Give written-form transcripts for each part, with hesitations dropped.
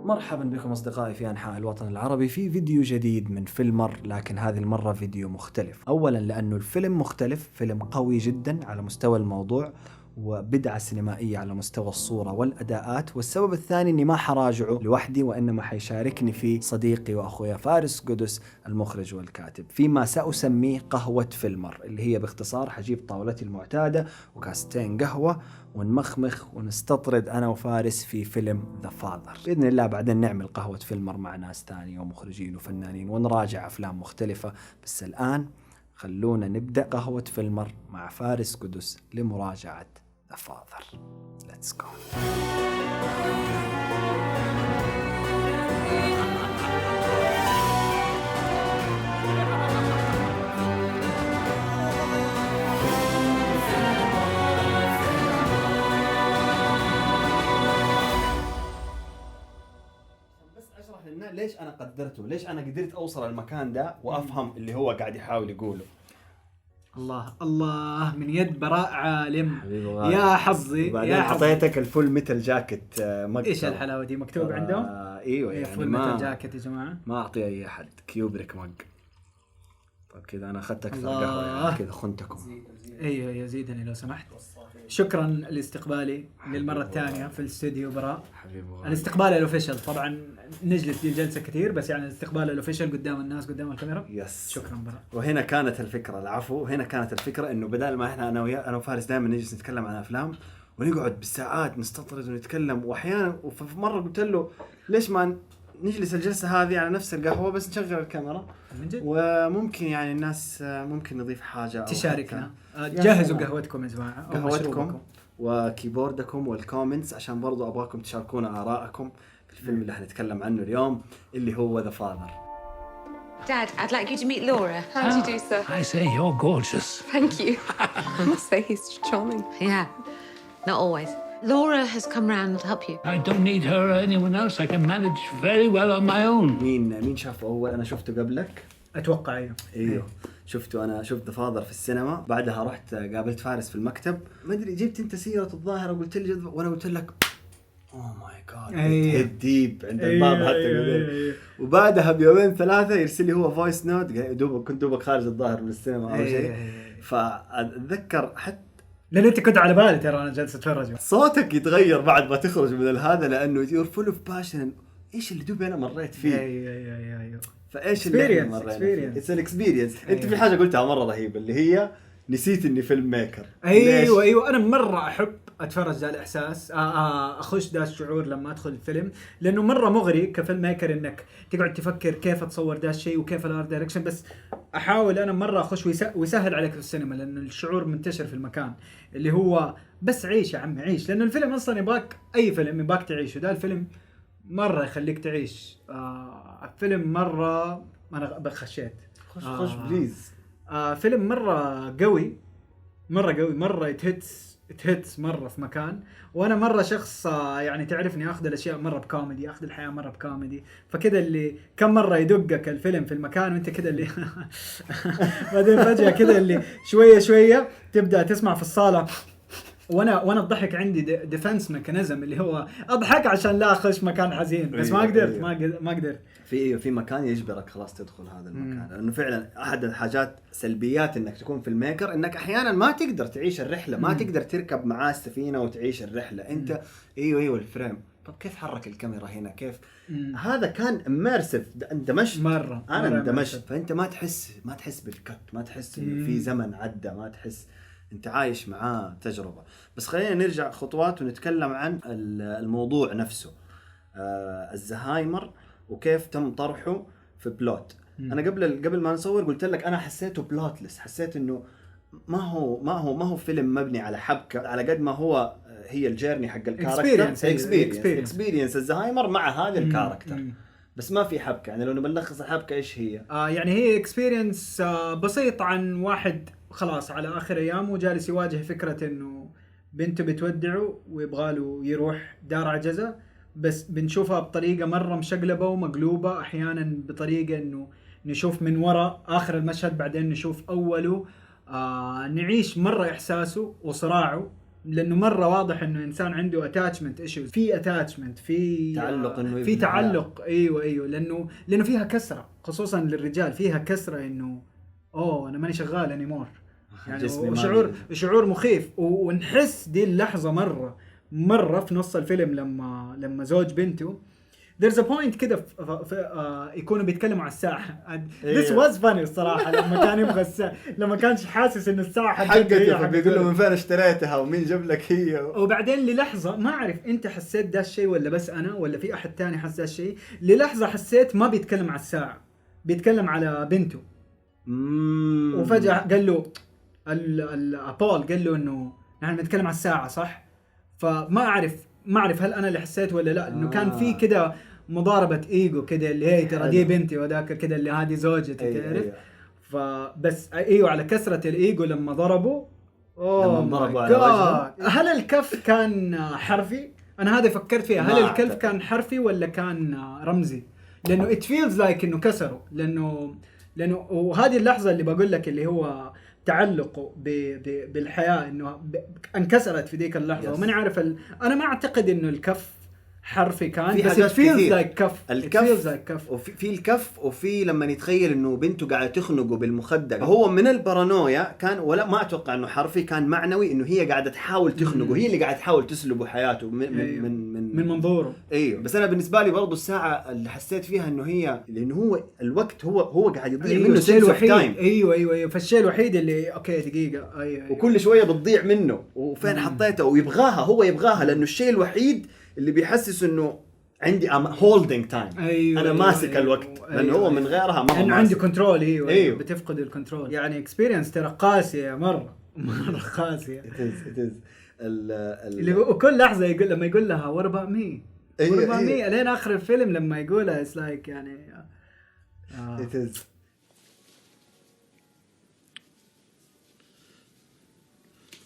مرحبا بكم أصدقائي في أنحاء الوطن العربي في فيديو جديد من فيلمر، لكن هذه المرة فيديو مختلف. أولا لأنه الفيلم مختلف، فيلم قوي جدا على مستوى الموضوع وبدعة سينمائية على مستوى الصورة والأداءات. والسبب الثاني أني ما حراجعه لوحدي، وإنما حيشاركني فيه صديقي وأخويا فارس قدس المخرج والكاتب، فيما سأسميه قهوة فيلمر، اللي هي باختصار حجيب طاولتي المعتادة وكاستين قهوة ونمخمخ ونستطرد أنا وفارس في فيلم ذا فاذر. بإذن الله بعدين نعمل قهوة فيلمر مع ناس تانية ومخرجين وفنانين ونراجع أفلام مختلفة. بس الآن خلونا نبدأ قهوة فيلمر مع فارس قدس لمراجعة ذا فاذر. Let's go. ليش أنا قدرته، ليش أنا قدرت أوصل المكان ده وأفهم اللي هو قاعد يحاول يقوله. الله الله من يد براء عالم يا حظي يا حظي. أعطيتك الفول ميتال جاكيت مكتوب. إيش الحلاوة دي مكتوب عندهم؟ أيوة يعني فول ميتال جاكيت يا جماعة، ما أعطي أي أحد كيوبريك مج. طيب كذا أنا أخذت أكثر قهوة يعني كذا خنتكم. أيوة يزيدني لو سمحت. شكرا لاستقبالي للمرة الثانية في الاستوديو براء. الاستقبال الأوفيشال طبعا نجلس دي الجلسة كثير، بس يعني الاستقبال الأوفيشال قدام الناس قدام الكاميرا. يس. شكرا براء. وهنا كانت الفكرة، العفو، هنا كانت الفكرة إنه بدل ما إحنا أنا وفارس دائما نجلس نتكلم عن أفلام ونقعد بالساعات نستطرد ونتكلم، وأحيانا وفي مرة قلت له ليش ما نجلس الجلسة هذه على نفس القهوة بس نشغل الكاميرا وممكن يعني الناس ممكن نضيف حاجة تشاركنا. جهزوا قهوتكم يا جماعة، قهوتكم وكيبوردكم والكومنتس عشان برضو أبغاكم تشاركونا آراءكم في الفيلم اللي هنتكلم عنه اليوم اللي هو The Father. Dad, I'd like you to meet Laura. How do you do, sir? I say you're gorgeous. Thank you. I must say he's charming. Yeah, not always. Laura has come round to help you. I don't need her or anyone else. I can manage very well on my own. مين شافه أول؟ أنا شفته قبلك. أتوقع أيوه. شفته أنا، شفت The Father في السينما، بعدها رحت قابلت فارس في المكتب، ما أدري جبت أنت سيرة الظاهرة وقلت لي وأنا قلت لك أوه ماي جاد ديب عند الباب حتى وبعدها بيومين ثلاثة يرسل لي هو فويس نوت، كنت دوبك خارج الظاهر من السينما أو شيء. فأتذكر حتى لأن أنت كنت على بالي ترى أنا جالس أتفرج، صوتك يتغير بعد ما تخرج من هذا لأنه you're full of passion. إيش اللي دوبي أنا مريت فيه. أيوه. فايش اللي مرينا اتس ان اكسبيرينس. انت في حاجه قلتها مره رهيبه اللي هي نسيت اني فيلم ميكر. ايوه انا مره احب اتفرج ذا الاحساس، اخش ذا الشعور لما ادخل الفيلم، لانه مره مغري كفيلم ميكر انك تقعد تفكر كيف اتصور ذا الشيء وكيف الارت دايركشن. بس احاول انا مره اخش ويسهل عليك في السينما، لانه الشعور منتشر في المكان اللي هو بس عيش يا عمي عيش، لانه الفيلم اصلا يبغاك، اي فيلم يبغاك تعيشه. ده الفيلم مرة يخليك تعيش. فيلم مرة أنا بخشيت. خش بليز. فيلم مرة قوي مرة يتهتس مرة في مكان. وأنا مرة شخص يعني تعرفني أخذ الأشياء مرة بكوميدي، أخذ الحياة مرة بكوميدي، فكده اللي كم مرة يدقك الفيلم في المكان وأنت كده اللي بعدين فجأة كده اللي شوية تبدأ تسمع في الصالة، وانا الضحك عندي ديفنس ميكانيزم اللي هو اضحك عشان لا اخش مكان حزين، بس ما قدرت في مكان يجبرك خلاص تدخل هذا المكان. لانه فعلا احد الحاجات سلبيات انك تكون في الميكر انك احيانا ما تقدر تعيش الرحله، ما تقدر تركب معاه السفينه وتعيش الرحله. انت ايوه الفريم، طب كيف حرك الكاميرا هنا كيف هذا كان اميرسيف، اندمجت مره اندمجت. فانت ما تحس بالكت، ما تحس انه في زمن عدى، ما تحس انت عايش معاه تجربة. بس خلينا نرجع خطوات ونتكلم عن الموضوع نفسه، الزهايمر وكيف تم طرحه في بلوت. انا قبل ما نصور قلت لك انا حسيته بلوتلس، حسيت انه ما هو فيلم مبني على حبكة على قد ما هو هي الجيرني حق الكاركتر، اكسبيرينس الزهايمر مع هذا الكاركتر. بس ما في حبكة. يعني لو نبلخص الحبكة ايش هي؟ يعني هي اكسبيرينس بسيط عن واحد خلاص على آخر أيامه جالس يواجه فكرة إنه بنته بتودعه ويبغاله يروح دار عجزة، بس بنشوفها بطريقة مرة مشقلبة ومقلوبة، أحيانا بطريقة إنه نشوف من وراء آخر المشهد بعدين نشوف أوله. نعيش مرة إحساسه وصراعه لانه مره واضح انه انسان عنده اتاتشمنت ايشوز، في اتاتشمنت، في تعلق إنه في يبني تعلق. ايوه لانه فيها كسره خصوصا للرجال، فيها كسره انه انا ماني شغال انيمور يعني، جسمي وشعور مخيف. ونحس دي اللحظه مره في نص الفيلم لما زوج بنته there's a point كده يكونوا بيتكلموا على الساعة. this was funny الصراحة لما كان يبغى الساعة، لما كانش حاسس إنه الساعة حقته، بيقول له من فين اشتريتها ومين جاب لك هي. وبعدين للحظة ما أعرف أنت حسيت ده الشيء ولا بس أنا ولا في أحد تاني حس ده الشيء، للحظة حسيت ما بيتكلم على الساعة، بيتكلم على بنته. وفجأة قال له بول قال له إنه نحن بنتكلم على الساعة صح؟ فما أعرف هل أنا اللي حسيت ولا لا، إنه كان في كده مضاربة ايجو كده اللي هي ترى دي بنتي وذاك كده اللي هذه زوجتي تعرف. فبس على كسرة الايجو لما ضربوا على هل الكف كان حرفي؟ انا هذا فكرت فيها، هل الكف كان حرفي ولا كان رمزي؟ لانه it feels like انه كسروا، لانه وهذه اللحظة اللي بقول لك اللي هو تعلقه بالحياة انه انكسرت في ذيك اللحظة. وماني عارف انا ما اعتقد انه الكف حرفي كان، في بس it feels like كف. الكف وفي الكف، وفي لما يتخيل انه بنته قاعده تخنقه بالمخدر، هو من البارانويا كان، ولا ما اتوقع انه حرفي، كان معنوي انه هي قاعده تحاول تخنقه، هي اللي قاعده تحاول تسلبه حياته من منظوره. ايوه بس انا بالنسبه لي برضو الساعه اللي حسيت فيها انه هي، لانه هو الوقت هو قاعد يضيع منه الشيء الوحيد. ايوه فالشيء الوحيد اللي اوكي دقيقه ايوه وكل شويه بتضيع منه، وفين حطيته، ويبغاها هو يبغاها، لانه الشيء الوحيد اللي بيحسس انه عندي هولدنج تايم. انا ماسك الوقت، لانه هو من غيرها ما هو عندي كنترول. ايوه بتفقد الكنترول يعني. اكسبيرينس ترى قاسيه مره قاسيه. اللي وكل لحظه يقول لما يقول لها what about me لين اخر الفيلم لما يقولها it's like يعني it is.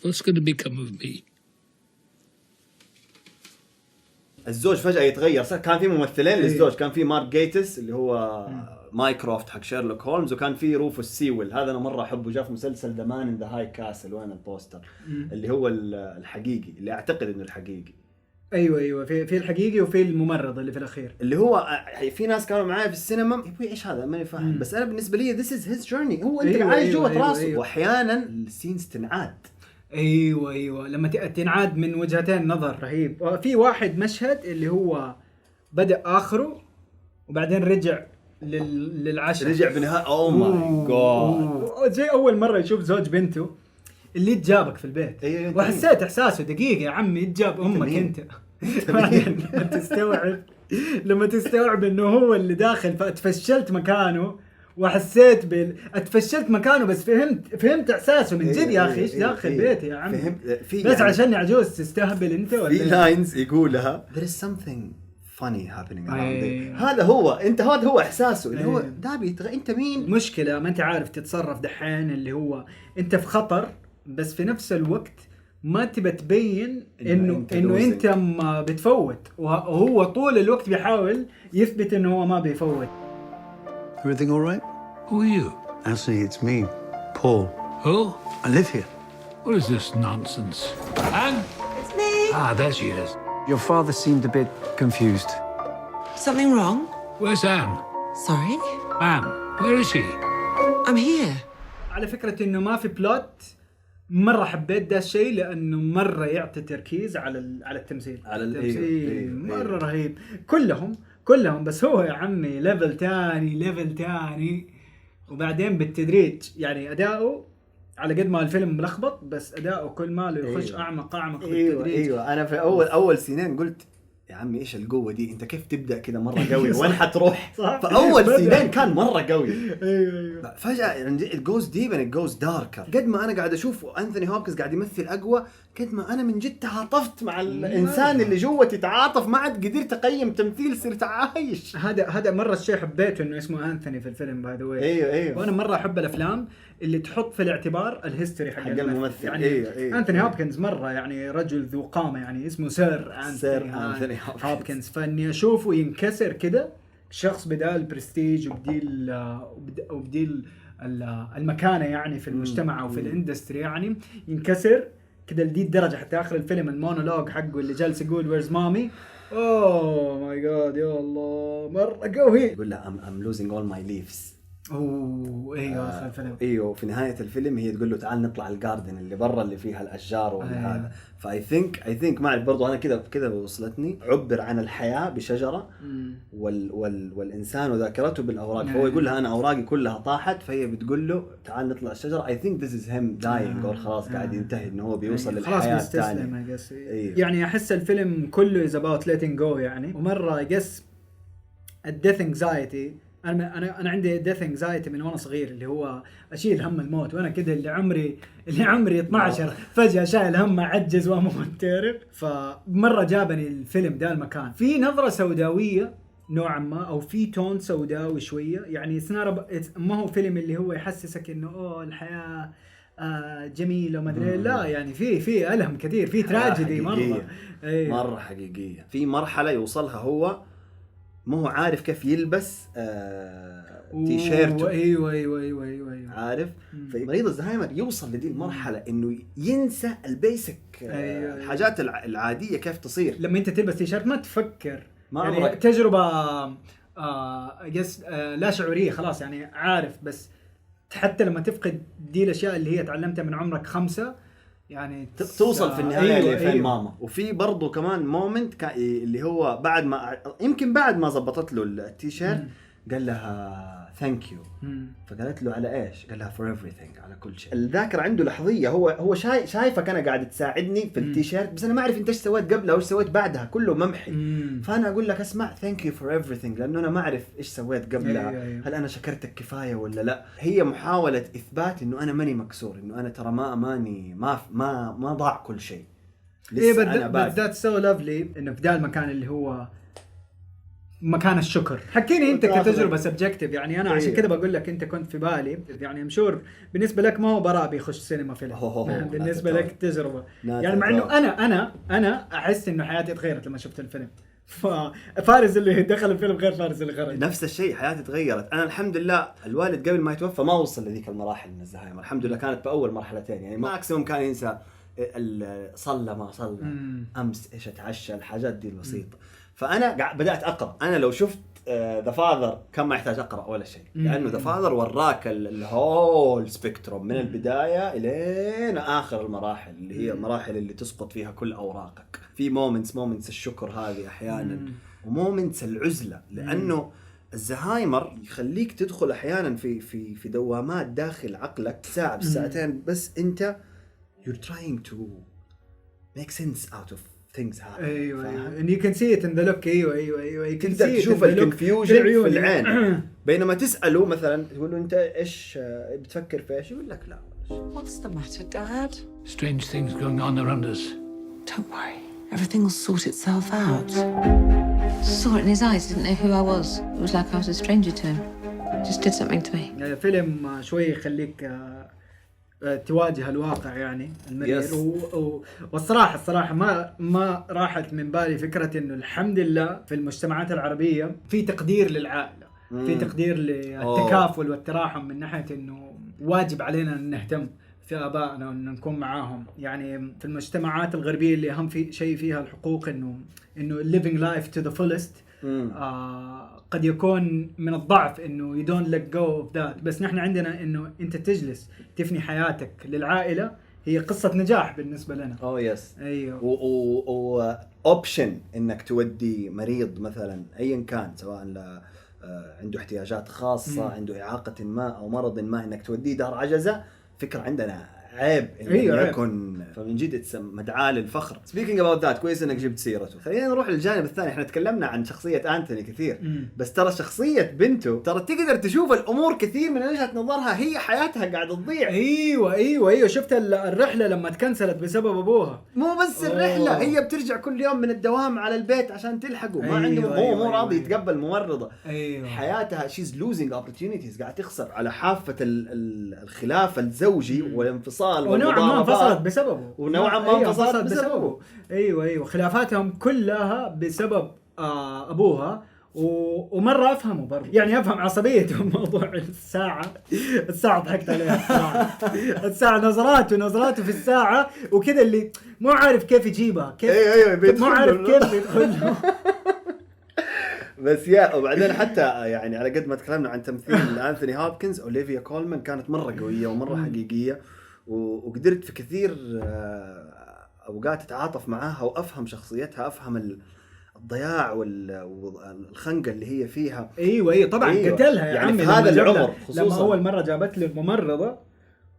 What's going to become of me? الزوج فجأة يتغير. كان في ممثلين للزوج، كان في مارك جيتس اللي هو مايكروفت حق شيرلوك هولمز، وكان في روفوس سيويل، هذا أنا مرة أحبه، جاء في مسلسل ذا مان إن ذا هاي كاسل، وين البوستر اللي هو الحقيقي، اللي أعتقد إنه الحقيقي. ايوه في الحقيقي وفي الممرض اللي في الأخير، اللي هو في ناس كانوا معايا في السينما يبغى ايش هذا ماني فاهم، بس أنا بالنسبة لي this is his journey، هو أنت عايش جوة راسه. وأحيانا السينز تنعاد. ايوه لما تنعاد من وجهتين نظر رهيب. في واحد مشهد اللي هو بدأ آخره وبعدين رجع للعشاء، رجع بنهاية اوه ماي جاد، زي اول مرة يشوف زوج بنته اللي تجابك في البيت. وحسيت احساسه دقيقة يا عمي تجاب امك انت. لما تستوعب انه هو اللي داخل، فاتفشلت مكانه وحسيت اتفشلت مكانه، بس فهمت احساسه من جد. يا اخي ايش داخل بيتي يا عمي، بس يعني عشان عجوز تستهبل انت ولا في لاينز يقولها there is something funny happening around there. هذا هو احساسه اللي هو دابي انت مين. مشكلة ما انت عارف تتصرف دحين، اللي هو انت في خطر بس في نفس الوقت ما تبى تبين انه انت ما بتفوت، وهو طول الوقت بيحاول يثبت انه هو ما بيفوت. Everything all right? Who are you? Actually, it's me, Paul. Who? I live here. What is this nonsense? Anne? It's me. There she is. Your father seemed a bit confused. Something wrong? Where's Anne? Sorry? Anne, where is she? I'm here. على فكرة انه ما في بلوت، مرة حبيت ده الشيء لانه مرة يعطي تركيز على التمثيل. على التمثيل مرة رهيب، كلهم بس هو يا عمي ليفل تاني. وبعدين بالتدريج يعني اداؤه على قد ما الفيلم ملخبط، بس اداؤه كل ما له يخش اعمق بالتدريج. ايوه انا في اول سنين قلت يا عمي ايش القوه دي، انت كيف تبدا كذا مره قوي وين حتروح. فاول سينين كان مره قوي. ايوه فجاه يعني it goes deep and it goes darker. قد ما انا قاعد اشوف انثوني هوبكنز قاعد يمثل اقوى، قد ما انا من جد تعاطفت مع الانسان اللي جوتي، تعاطف، ما عاد قدرت اقيم تمثيل، صرت عايش. هذا مره الشيء حبيته انه اسمه انثوني في الفيلم باي ذا واي. ايوه وانا مره احب الافلام اللي تحط في الاعتبار الهيستوري حق الممثل يعني. أيوه. انثوني هوبكنز مره يعني رجل ذو قامه، يعني اسمه سير انثوني هوبكنز. فاني اشوفه ينكسر كده، شخص بدال البرستيج وبديل المكانه يعني في المجتمع او في الاندستري، يعني ينكسر كده لدي الدرجه حتى اخر الفيلم المونولوج حقه اللي جالس يقول ويرز مامي. اوه ماي جاد يا الله مره قوي. يقول لها I'm losing all my leaves. اوه ايوه اخر الفيلم. ايوه في نهايه الفيلم هي تقول له تعال نطلع الجاردن اللي برا اللي فيها الاشجار وهذا. فاي ثينك ما اعرف برضو انا كذا وصلتني عبر عن الحياه بشجره والانسان وذاكرته بالاوراق. فهو يقول لها انا اوراقي كلها طاحت فهي بتقول له تعال نطلع الشجره. اي ثينك ذس از هيم داينج اور خلاص قاعد ينتهي انه هو بيوصل للحياه الثانيه. يعني احس الفيلم كله is about letting go يعني. ومره I guess الديث انكزايتي انا عندي ديث انكزايتي من وانا صغير اللي هو اشيل هم الموت وانا كده اللي عمري 12 فجأة شايل هم اعجز واموت تعرف. فمره جابني الفيلم ده المكان في نظرة سوداوية نوعا ما او في تون سوداوي شوية يعني. ما هو فيلم اللي هو يحسسك انه الحياة جميلة وما ادري لا يعني في ألم كثير في تراجيدي مرة مرة حقيقية. في مرحلة يوصلها هو مو عارف كيف يلبس تي شيرت. ايوه عارف. فمريض الزهايمر يوصل لدي المرحله انه ينسى البيسك الحاجات العاديه كيف تصير. لما انت تلبس تي شيرت ما تفكر ما يعني تجربه لا شعوريه خلاص يعني عارف. بس حتى لما تفقد دي الاشياء اللي هي تعلمتها من عمرك 5 يعني توصل في النهايه لفين ماما. وفي برضه كمان مومنت اللي هو بعد ما زبطت له التيشيرت قال لها ثانك يو. فقالت له على ايش؟ قال لها فور everything على كل شيء. الذاكره عنده لحظيه هو شايفك انا قاعد تساعدني في التيشيرت بس انا ما اعرف انت ايش سويت قبلها وايش سويت بعدها كله ممحي. فانا اقول لك اسمع ثانك يو فور everything لانه انا ما اعرف ايش سويت قبلها. هل انا شكرتك كفايه ولا لا. هي محاوله اثبات انه انا ماني مكسور انه انا ترى ما ضاع كل شيء. بس ذات سو لافلي انه في ذا المكان اللي هو مكان الشكر. حكيني انت كتجربه سبجكتيف يعني. انا عشان كده بقول لك انت كنت في بالي يعني امشور بالنسبه لك ما هو براء بيخش سينما فيلم بالنسبه لك تجربه يعني. مع انه انا احس انه حياتي تغيرت لما شفت الفيلم. فارس اللي دخل الفيلم غير فارس اللي خرج. نفس الشيء حياتي تغيرت. انا الحمد لله الوالد قبل ما يتوفى ما وصل لذيك المراحل من الزهايمر الحمد لله. كانت باول مرحلتين يعني ماكسيموم كان ينسى صلى ما صلى امس ايش اتعشى الحاجات دي البسيطه. فانا بدات اقرا. انا لو شفت ذا فاذر كان ما يحتاج اقرا ولا شيء لانه ذا فاذر وراك الهول سبيكتروم من البدايه الين اخر المراحل اللي هي المراحل اللي تسقط فيها كل اوراقك. في مومنتس الشكر هذه احيانا ومومنتس العزله لانه الزهايمر يخليك تدخل احيانا في دوامات داخل عقلك ساعه بساعتين بس انت you're trying to make sense out of things happen. ايوه and you can see it in the look. ايوه تقدر تشوف الكونفيوجن في العين. بينما تساله مثلا تقول له انت ايش بتفكر في ايش يقول لك لا. What's the matter, Dad? Strange things going on around us. Don't worry, everything will sort itself out. Saw it in his eyes, didn't know who I was. It was like I was a stranger to him. Just did something to me. فيلم شوي يخليك تواجه الواقع يعني المرير. والصراحة ما راحت من بالي فكرة انه الحمد لله في المجتمعات العربية في تقدير للعائلة. في تقدير للتكافل والتراحم من ناحية انه واجب علينا ان نهتم في ابائنا وان نكون معاهم. يعني في المجتمعات الغربية اللي اهم شيء فيها الحقوق انه living life to the fullest قد يكون من الضعف انه you don't let go of that. بس نحن عندنا انه انت تجلس تفني حياتك للعائلة هي قصة نجاح بالنسبة لنا. يس ايوه. و اوبشن انك تودي مريض مثلا ايا كان سواء عنده احتياجات خاصة عنده إعاقة ما او مرض ما انك توديه دار عجزة فكرة عندنا عيب انه يكون. فمن جد مدعاة للفخر. Speaking about that كويس انك جبت سيرته. خلينا نروح للجانب الثاني. احنا تكلمنا عن شخصية أنتوني كثير بس ترى شخصية بنته ترى تقدر تشوف الامور كثير من وجهة نظرها. هي حياتها قاعدة تضيع. ايوه شفت الرحلة لما تكنسلت بسبب ابوها. مو بس الرحلة هي بترجع كل يوم من الدوام على البيت عشان تلحقه. ما عنده مو راضي يتقبل ممرضة. حياتها she's losing opportunities. قاعد تخسر على حافة الخلاف الزوجي والانفصال ونوعا ما انفصلت بسببه. بسببه. ايوه خلافاتهم كلها بسبب ابوها ومره افهمه برضه، يعني افهم عصبيته موضوع الساعه ضحكت عليها الساعه نظراته في الساعه وكذا، اللي مو عارف كيف يجيبها، كيف مو عارف كيف يدخل. بس وبعدين حتى يعني على قد ما تكلمنا عن تمثيل أنثوني هوبكنز، أوليفيا كولمان كانت مرة قوية ومرة حقيقية، وقدرت في كثير أوقات أتعاطف معاها وأفهم شخصيتها، أفهم الضياع والخنقة اللي هي فيها. ايوه طبعا. أيوة. قتلها يا يعني عمي في هذا العمر خصوصا، لما اول مره جابت له الممرضه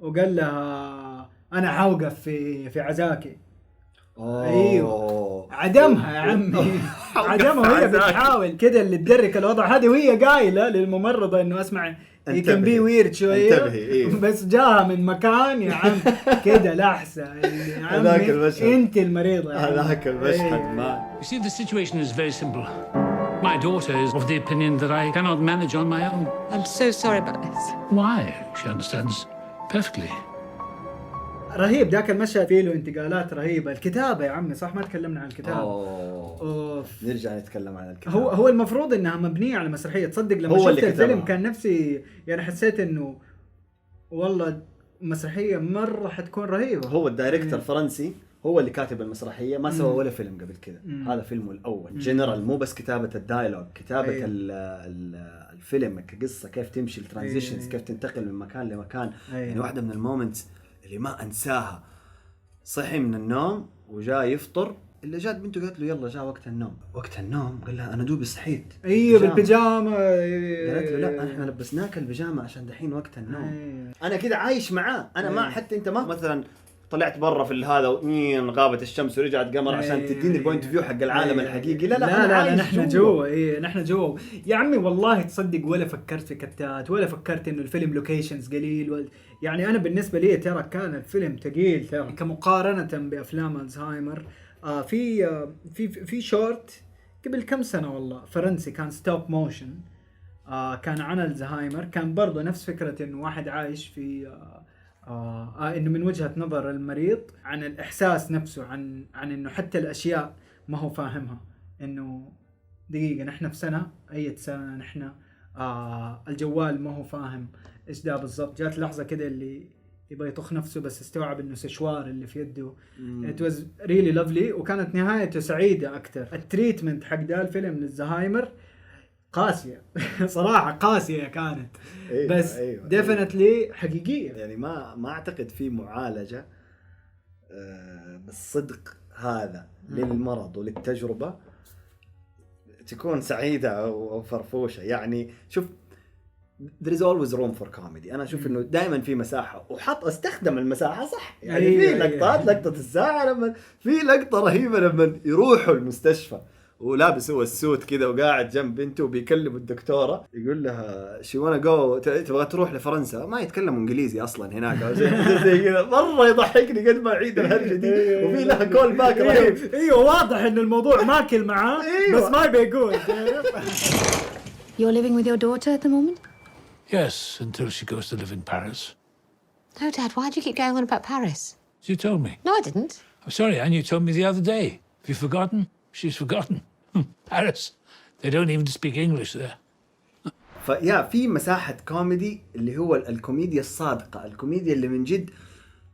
وقال لها انا حوقف في عزاكي. ايوه عدمها يا عمي. عدمها وهي بتحاول كده اللي تدرك الوضع هذه، وهي قايله للممرضه انه اسمع هي كان بي ويرد شويه، بس جاها من مكان يا عم كده لحسه يا عمي انت المريضه. هذاك المشهد ما. You see, the situation is very simple. My daughter is of the opinion that I cannot manage on my own. I'm so sorry about this. Why? She understands perfectly. رهيب ذاك المشهد، فيه له انتقالات رهيبه. الكتابه يا عمي صح، ما تكلمنا عن الكتابه. نرجع نتكلم عن الكتابه. هو المفروض انها مبنيه على مسرحيه. تصدق لما شفت الفيلم كان نفسي يعني حسيت انه والله مسرحيه مره حتكون رهيبه. هو الدايركتور فرنسي، هو اللي كاتب المسرحيه، ما سوى ولا فيلم قبل كده. هذا فيلمه الاول جنرال، مو بس كتابه الدايلوج، كتابه الفيلم كقصه، كيف تمشي الترانزيشنز، كيف تنتقل من مكان لمكان. يعني واحده من المومنتس اللي ما انساها، صحي من النوم وجاء يفطر، اللي جات بنته قالت له يلا جاء وقت النوم قال لها انا دوبي صحيت. ايوه بالبيجامه. قالت له لا احنا لبسناك البيجامه عشان دحين وقت النوم. انا كده عايش معاه، انا ما حتى انت ما مثلا طلعت برا في هذا غابت الشمس ورجعت قمر عشان تديني البوينت فيو حق العالم الحقيقي. لا نحن جوا. نحن جوا يا عمي. والله تصدق ولا فكرت في كتات، ولا فكرت انه الفيلم لوكيشنز قليل يعني انا بالنسبه لي ترى كان الفيلم ثقيل ترى كمقارنه بافلام الزهايمر. في شورت قبل كم سنه والله فرنسي كان ستوب موشن، كان عن الزهايمر، كان برضه نفس فكره انه واحد عايش في انه من وجهة نظر المريض عن الاحساس نفسه، عن انه حتى الاشياء ما هو فاهمها. انه دقيقة نحن في سنة نحن الجوال ما هو فاهم ايش ده بالضبط. جات لحظة كده اللي يبغى يطخ نفسه بس استوعب انه سشوار اللي في يده. It was really lovely وكانت نهايته سعيدة اكتر. التريتمنت حق ده الفيلم للزهايمر قاسية صراحة قاسية كانت. بس definitely حقيقية. يعني ما أعتقد في معالجة بالصدق هذا للمرض وللتجربة تكون سعيدة أو فرفوشة. يعني شوف there is always room for comedy. أنا أشوف إنه دائما في مساحة استخدم المساحة صح. يعني في لقطة الساعة، لما في لقطة رهيبة لما يروحوا المستشفى ولابس هو السوت كذا وقاعد جنب بنته وبيكلم الدكتورة، يقول لها شي وانا جو تبغى تروح لفرنسا، ما يتكلموا انجليزي اصلا هناك زي كذا. مرة يضحكني قد ما اعيد الهرجة دي. وفي لها كول باك رهيب. ايوه واضح انه الموضوع ماكل معاه بس ما بيقول. You're living with your daughter at the moment? Yes, until she goes to live in Paris. No, Dad, why do you keep going on about Paris? You told me. No, I didn't. I'm sorry, Anne, you told me the other day. Have you forgotten? She's forgotten. Paris. They don't even speak English there. في مساحة كوميدي اللي هو الكوميديا الصادقة، الكوميديا اللي من جد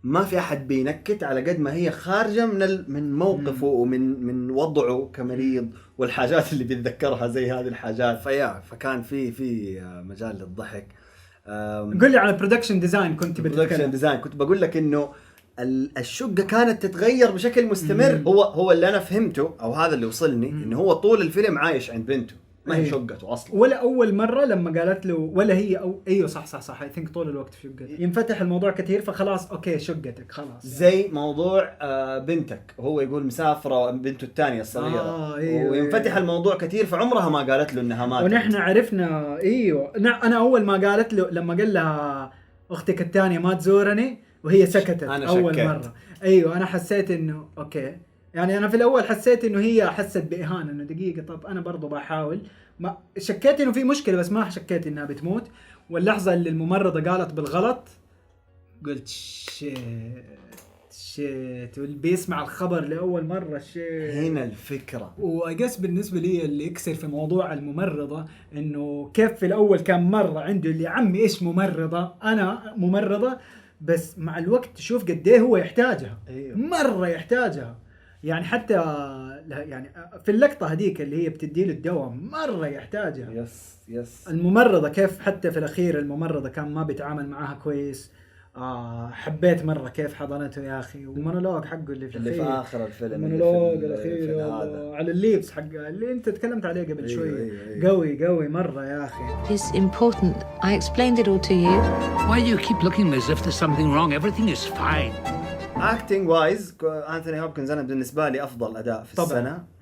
ما في أحد بينكت، على قد ما هي خارجة من موقفه ومن وضعه كمريض والحاجات اللي بيتذكرها زي هذه الحاجات. فكان في مجال للضحك. قل لي على برودكشن ديزاين. كنت بقول لك إنه الشقة كانت تتغير بشكل مستمر. هو اللي أنا فهمته أو هذا اللي وصلني إنه هو طول الفيلم عايش عند بنته، ما هي شقته أصلا. ولا أول مرة لما قالت له ولا هي أو أيوه صح I think طول الوقت في شقته. ينفتح الموضوع كثير فخلاص أوكي شقتك خلاص. زي موضوع بنتك، وهو يقول مسافرة بنته الثانية الصغيرة. أيوه وينفتح الموضوع كثير، فعمرها ما قالت له إنها ماتت. ونحن عرفنا أنا أول ما قالت له لما قال لها أختك الثانية ما تزورني وهي سكتت أول مرة. أيوه أنا حسيت إنه أوكي. يعني أنا في الأول حسيت إنه هي حست بإهانة، إنه دقيقة طب أنا برضو بحاول. ما شكيت إنه في مشكلة بس ما شكيت إنها بتموت. واللحظة اللي الممرضة قالت بالغلط قلت شيت واللي بيسمع الخبر لأول مرة شيت. هنا الفكرة. وأقص بالنسبة لي اللي يكسر في موضوع الممرضة إنه كيف في الأول كان مرة عنده اللي عمي إيش ممرضة، أنا ممرضة، بس مع الوقت تشوف قد إيه هو يحتاجها. أيوه. مرة يحتاجها يعني، حتى يعني في اللقطة هذيك اللي هي بتديله الدواء مرة يحتاجها. يس الممرضة كيف حتى في الأخير الممرضة كان ما بيتعامل معاها كويس. حبيت مرة كيف حضنته يا أخي، والمونولوج حقه اللي في آخر الفيلم، المونولوج الأخير على الليبس حق اللي أنت تكلمت عليه قبل شوي. قوي مرة يا أخي. It's important. I explained it all to you. Why do you keep looking as if there's something wrong? Everything is fine. acting wise أنثوني هوبكنز أنا بالنسبة لي أفضل أداء في طبعاً. السنة.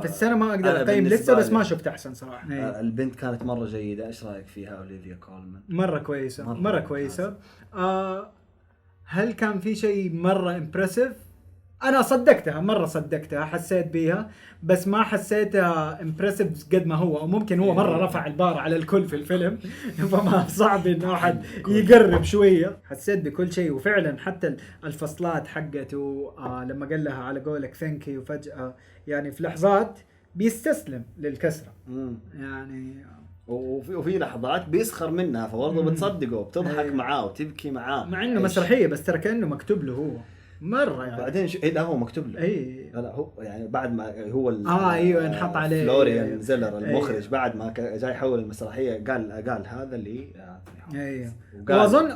في السنة ما أقدر أنا أقيم بالنسبة لسه، بس لي- ما شفت أحسن صراحة. البنت كانت مرة جيدة. إيش رأيك فيها أوليفيا كولمان؟ مرة كويسة مرة كويسة. هل كان في شيء مرة امبرسيف؟ أنا صدقتها مرة، صدقتها، حسيت بيها، بس ما حسيتها امبرسيف قد ما هو، أو ممكن هو مرة رفع البار على الكل في الفيلم فما صعب إنه أحد يقرب شوية. حسيت بكل شيء، وفعلا حتى الفصلات حقته لما قال لها على قولك ثانكي، وفجأة يعني في لحظات بيستسلم للكسرة يعني. وفي لحظات بيسخر منها فبرضه بتصدقه، بتضحك معاه وتبكي معاه، مع إنه مسرحية بس ترى كأنه مكتوب له هو مرة يعني. بعدين لا هو مكتوب له. لا هو يعني بعد ما هو ايوه انحط عليه فلوريان زيلر المخرج. بعد ما جاي يحول المسرحيه قال هذا اللي ايوه.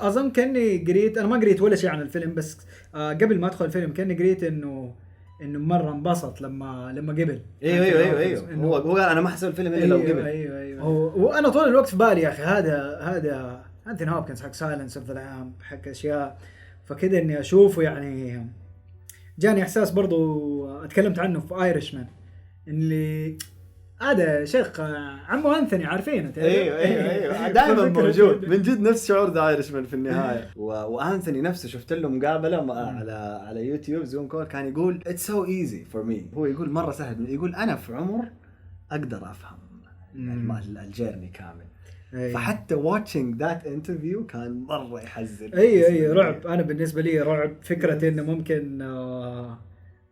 واظن كاني قريت، انا ما قريت ولا شيء عن الفيلم، بس قبل ما ادخل الفيلم كاني قريت انه مرة انبسط لما قبل. ايوه هو قال انا ما حسب الفيلم الا لو قبل. ايوه وانا طول الوقت في بالي يا اخي هذا أنثوني هوبكنز حق سايلنس اوف ذا لامب، حق اشياء فكده اني اشوفه يعني. جاني احساس برضو اتكلمت عنه في ايرشمان، اللي هذا شيخ عمو أنثوني عارفينه. ايوه دائما موجود من جد، نفس شعور ذا ايرشمان في النهايه. وأنثوني نفسه شفت له مقابله على يوتيوب زوم كول، كان يقول اتس سو ايزي فور مي. هو يقول مره سهل، يقول انا في عمر اقدر افهم الجيرني كامل. فحتى watching that interview كان مرة يحزن. ايوه رعب. انا بالنسبة لي رعب فكرة انه ممكن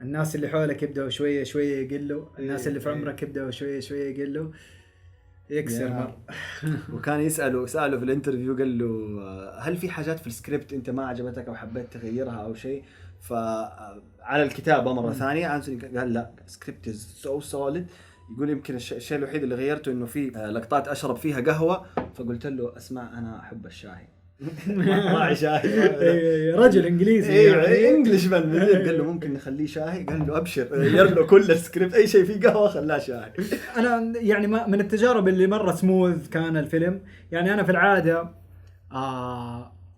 الناس اللي حولك يبدأوا شوية يقلوا، الناس اللي في عمرك يبدأوا شوية يقلوا، يكسر مرة. وكان سأله في الانترفيو، قال له هل في حاجات في السكريبت انت ما عجبتك او حبيت تغيرها او شيء؟ فعلى الكتابة مرة ثانية أنثوني قال لا السكريبت is so solid. يقول يمكن الشيء الوحيد اللي غيرته انه في لقطات اشرب فيها قهوة، فقلت له اسمع انا احب الشاي. ما شاي. رجل انجليزي يعني انجلش مان. قال له ممكن نخليه شاي، قال له ابشر، غير له كل السكريبت، اي شيء فيه قهوة خلاه شاي. انا يعني من التجارب اللي مرة سموث كان الفيلم. يعني انا في العادة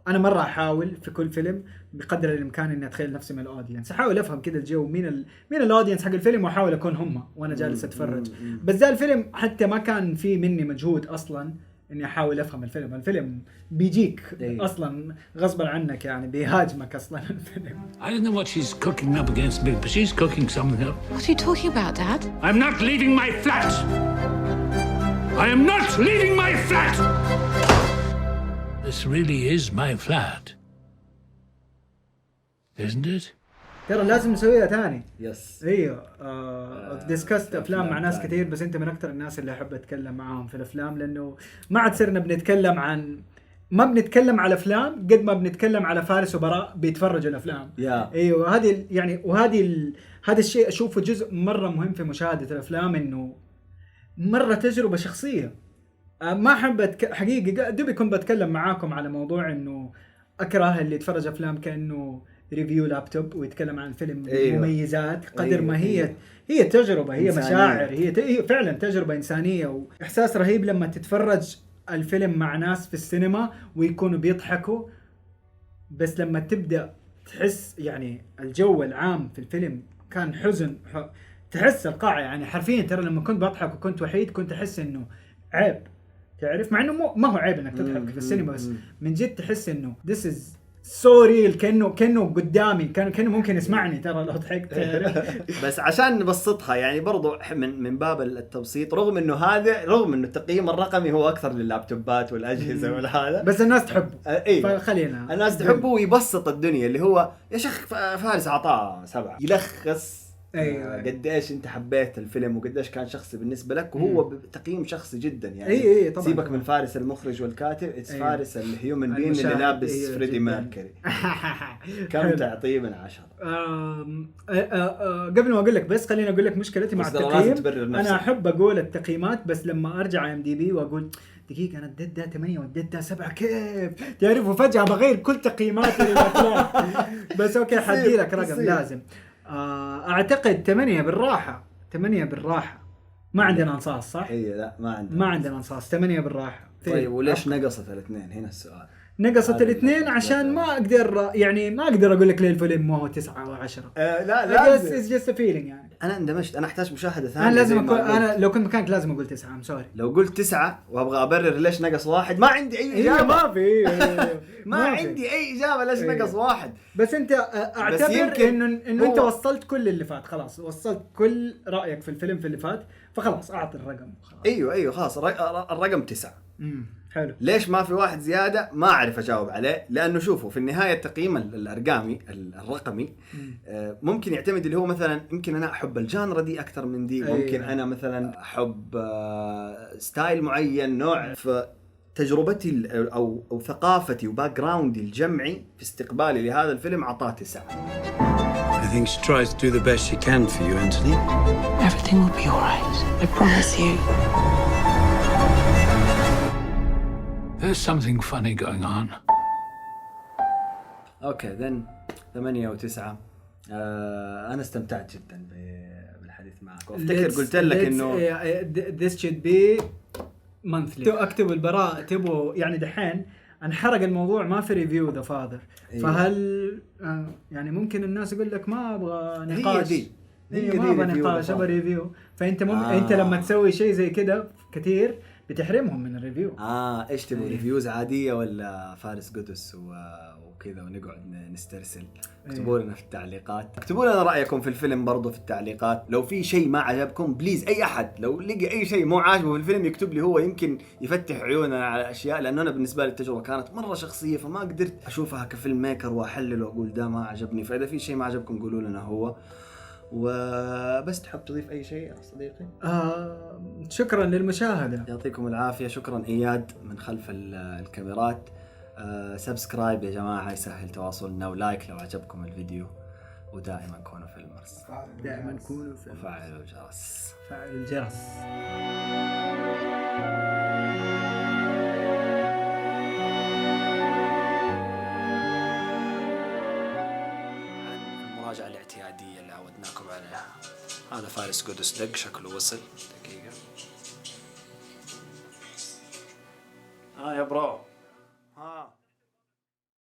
انا مرة احاول في كل فيلم بقدر الامكان اني اتخيل نفسي من الاودينس، احاول افهم كذا الجو مين الاودينس حق الفيلم، واحاول اكون هم وانا جالس اتفرج. بس ذا الفيلم حتى ما كان في مني مجهود اصلا اني احاول افهم الفيلم بيجيك اصلا غصبا عنك، يعني بيهاجمك اصلا الفيلم. I don't know what she's cooking up against me, but she's cooking something up. What are you talking about, Dad? I'm not leaving my flat. I am not leaving my flat. This really is my flat, isn't it? ترى لازم نسويها تاني. يس ايوه ديسكست افلام مع ناس كثير، بس انت من اكثر الناس اللي احب اتكلم معاهم في الافلام، لانه ما عاد صرنا ما بنتكلم على افلام قد ما بنتكلم على فارس وبراء بيتفرجوا الافلام. ايوه هذه يعني هذا الشيء اشوفه جزء مره مهم في مشاهده الافلام، انه مره تجربه شخصيه. ما احب حقيقي دوبي كنت بتكلم معاكم على موضوع انه اكره اللي يتفرج افلام كانه ريفيو لابتوب ويتكلم عن الفيلم مميزات قدر ما هي تجربة، هي إنسانية. مشاعر، هي فعلا تجربة إنسانية وإحساس رهيب لما تتفرج الفيلم مع ناس في السينما ويكونوا بيضحكوا، بس لما تبدأ تحس يعني الجو العام في الفيلم كان حزن، تحس القاعة يعني حرفيا. ترى لما كنت بضحك وكنت وحيد كنت أحس إنه عيب، تعرف، مع إنه ما هو عيب إنك تضحك في السينما، بس من جد تحس إنه this is سوري كأنه قدامي، كأنه ممكن يسمعني ترى لو ضحكت. بس عشان نبسطها يعني برضو من باب التبسيط، رغم انه التقييم الرقمي هو اكثر لللابتوبات والاجهزه والهذا، بس الناس تحبه. اي فخلينا الناس تحبه ويبسط الدنيا، اللي هو يا شيخ فارس اعطاه 7 يلخص أيوة. قديش انت حبيت الفيلم وقديش كان شخصي بالنسبه لك، وهو تقييم شخصي جدا يعني. اي طبعا سيبك طبعاً. من فارس المخرج والكاتب، أيوة. فارس الهيومن بين اللي المشاهد. لابس أيوة فريدي جداً. ميركوري. كم تعطيه من 10؟ قبل ما اقول لك بس خليني اقول لك مشكلتي مع بس لازم التقييم. تبرر نفسك. انا احب اقول التقييمات بس لما ارجع IMDb واقول دقيقة أنا اديت ده 8 واديت ده 7 كيف؟ تعرف وفجأة بغير كل تقييماتي للأفلام. بس أوكي حدي لك رقم لازم. أعتقد 8 بالراحة. 8 بالراحة. ما عندنا انصاص صح؟ اي لا ما عندنا انصاص. 8 بالراحة. طيب وليش نقصت الاثنين؟ هنا السؤال. نقصت الاثنين عشان ما اقدر اقول لك ليه الفيلم ما هو 9 و10. لا لازم it's just a feeling يعني. انا اندمجت، انا احتاج مشاهده ثانيه. انا لازم انا لو كنت مكانك لازم اقول 9. سوري. لو قلت 9 وابغى ابرر ليش نقص 1 ما عندي اي اجابه. ما في ما عندي اي اجابه ليش نقص 1. بس انت اعتبر انه انت وصلت كل اللي فات، خلاص وصلت كل رايك في الفيلم في اللي فات، فخلاص اعطي الرقم خلاص. ايوه خلاص الرقم 9. حلو. ليش ما في واحد زياده؟ ما اعرف اجاوب عليه، لانه شوفوا في النهايه التقييم الارقامي الرقمي ممكن يعتمد اللي هو مثلا يمكن انا احب الجانرا دي اكثر من دي. ممكن انا مثلا احب ستايل معين، نوع. فتجربتي او ثقافتي وباك جراوندي الجمعي في استقبالي لهذا الفيلم عطاه 9. I think she tries to do the best she can for you, Anthony. Everything will be all right. I promise you. There's something funny going on. اوكي ذن 8 و9. انا استمتعت جدا بالحديث معك، وافتكر قلت لك انه this should be monthly. اكتب البراء تبغوا يعني دحين انحرق الموضوع ما في ريفيو ذا فاذر. فهل يعني ممكن الناس يقول لك ما ابغى نقاش؟ هي ما ابغى نقاش ابغى ريفيو. فانت انت لما تسوي شيء زي كده كثير بتحرمهم من الريفيو. ايش تبغوا ريفيوز عاديه ولا فارس قدس وكذا ونقعد نسترسل؟ اكتبوا لنا في التعليقات، اكتبوا لنا رايكم في الفيلم برضو في التعليقات. لو في شيء ما عجبكم بليز، اي احد لو لقى اي شيء مو عاجبه في الفيلم يكتب لي، هو يمكن يفتح عيوننا على اشياء، لانه انا بالنسبه لي التجربه كانت مره شخصيه فما قدرت اشوفها كفيلم ميكر واحلل واقول ده ما عجبني. فاذا في شيء ما عجبكم قولوا لنا هو. وبس تحب تضيف اي شيء يا صديقي؟ شكرا للمشاهده. يعطيكم العافيه. شكرا اياد من خلف الكاميرات. سبسكرايب يا جماعه يسهل تواصلنا، ولايك لو عجبكم الفيديو، ودائما كونوا فيلمرز. دائما كونوا فيلمرز. وفعلوا الجرس. فعلوا الجرس. المراجعة الاعتيادية اللي عودناكم عليها. هذا فارس قدس دق شكله وصل. دقيقة. يا برو.